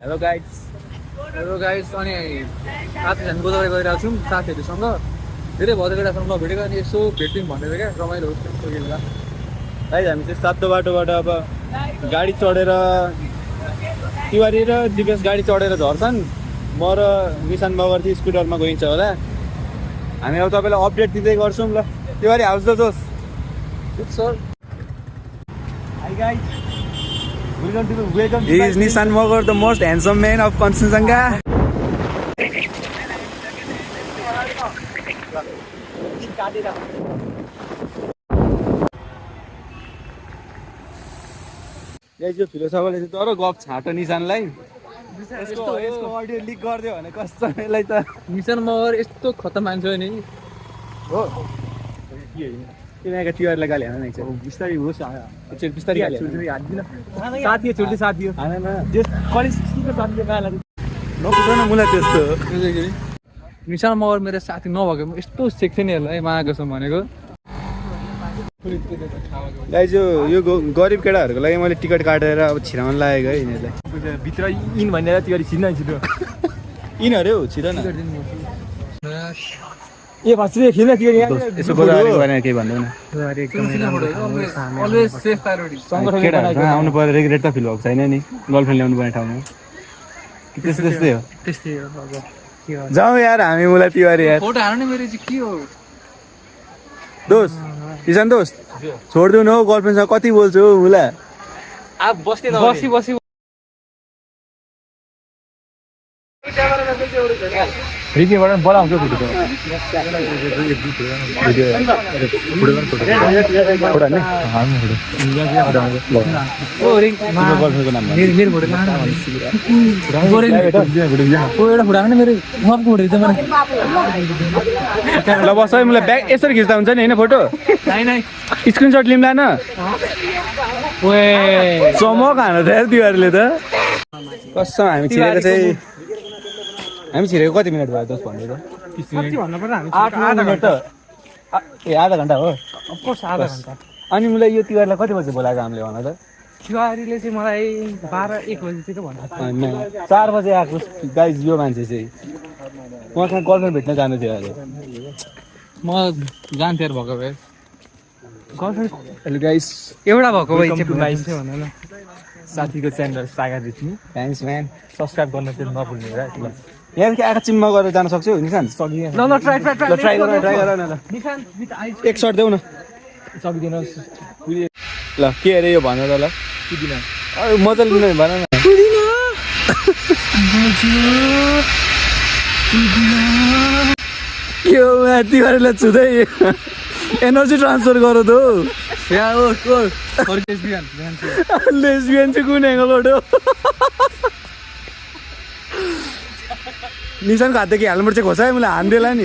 Hello guys अनि आज हामी गोदावरी गइरहेको छौँ साथीहरूसँग धेरै भदरकेटासँग नभेटेको अनि यसो भेट्यौँ भनेर क्या रमाइलो होस् त्यस्तो बेला गाइस हामी चाहिँ सातो बाटोबाट अब गाडी चढेर तिवारी र दिपेश गाडी चढेर झर्छन् म र निशान मगर चाहिँ स्कुटरमा गइन्छ होला हामी अब तपाईँलाई अपडेट दिँदै गर्छौँ ल तिवारी हाउस द जोस good sir high guys He is Nissan Mogar, the most handsome man of Kanchenjunga. Guys, यो फिलोसफरले चाहिँ तर गफ छाटो निशानलाई यसको अडियो लिक गरिदियो भने कस्तो यसलाई त निशान मगर यस्तो खतम मान्छे हो नि हो तिमीका तिहारलाई गाली हाल्न छ बिस्तारै होस् एकचोटि बिस्तारै गाली हाल्दिन साथी छुट्टी साथी हो हान न जस कलेजको साथीले गाली नकुदैन मलाई त्यस्तो निशान मगर मेरो साथी नभएको यस्तो सेक्थेँ नि हेर्नु है मागेछौँ भनेको गाइज यो गरिब केटाहरूको लागि मैले टिकट काटेर अब छिराउन लागेको है यिनीहरूलाई भित्र इन भनेर तिहारी छिर्न छिटो यिनीहरू हो छिर न ए भाषी खेल्न तिहारी यसो गोदावरीको बारेमा केही भन्दैन अलवेज सेफ प्रायोरिटी केटाहरूसँग आउनु पर्यो रेगुलेट त फिल भएको छैन नि गर्लफ्रेन्ड ल्याउनु पर्ने ठाउँमा त्यस्तै हो जाउँ यार हामी मलाई तिहारी यार फोटो हाल्नु नि मेरो चाहिँ के हो दोस्त किसान दोस्त छोडिदिउ न हौ गर्लफ्रेन्डसँग कति बोल्छु हौ मुला अब बसी बसी रिकीबाट बोलाउँछु फोटो ल बस है मलाई ब्याग यसरी खिच्दा हुन्छ नि होइन फोटो स्क्रिनसट लिउँला न चमक हान्नु त यार तिहारले त कसम हामी छिरेको चाहिँ हामी छिरेको कति मिनट भयो 10 भन्दै त 8 मिनट त ए आधा घन्टा हो अफकोर्स आधा घन्टा अनि मलाई यो तिहारलाई कति बजी बोलाएको हामीले भन त तिहारीले चाहिँ मलाई 12-1 बजीतिर भन्नु 4 बजे आएको गाइज यो मान्छे चाहिँ उहाँसँग गर्लफ्रेन्ड भेट्न जानु थियो अरे म जान्थेँ भएको भए गर्लफ्रेन्ड हेलो गाइस एउटा भएको भए चाहिँ भन न साथीको च्यानल सागा दिनु थ्याङ्क्स म्यान सब्स्क्राइब गर्न चाहिँ नभुल्नु है यहाँदेखि आएको चिममा गरेर जान सक्छौ निशान ल ल ट्राई गर न ल निशान विथ आइस एक सर्ट देऊ न सकिदिनुहोस् ल के अरे यो भन त ल किदिन मजाले लिनु भन न के हो तिहारलाई छुँदै एनर्जी ट्रान्सफर गर त लेसबियन चाहिँ कुन एङ्गलबाट हो निशानको हातदेखि हेलमेट चाहिँ खोसायो मलाई हान्देला नि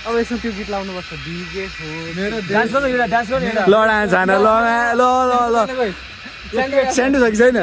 अब यसो त्यो गीत लाउनुपर्छ ल डान्स हान ल सेन्डो छ कि छैन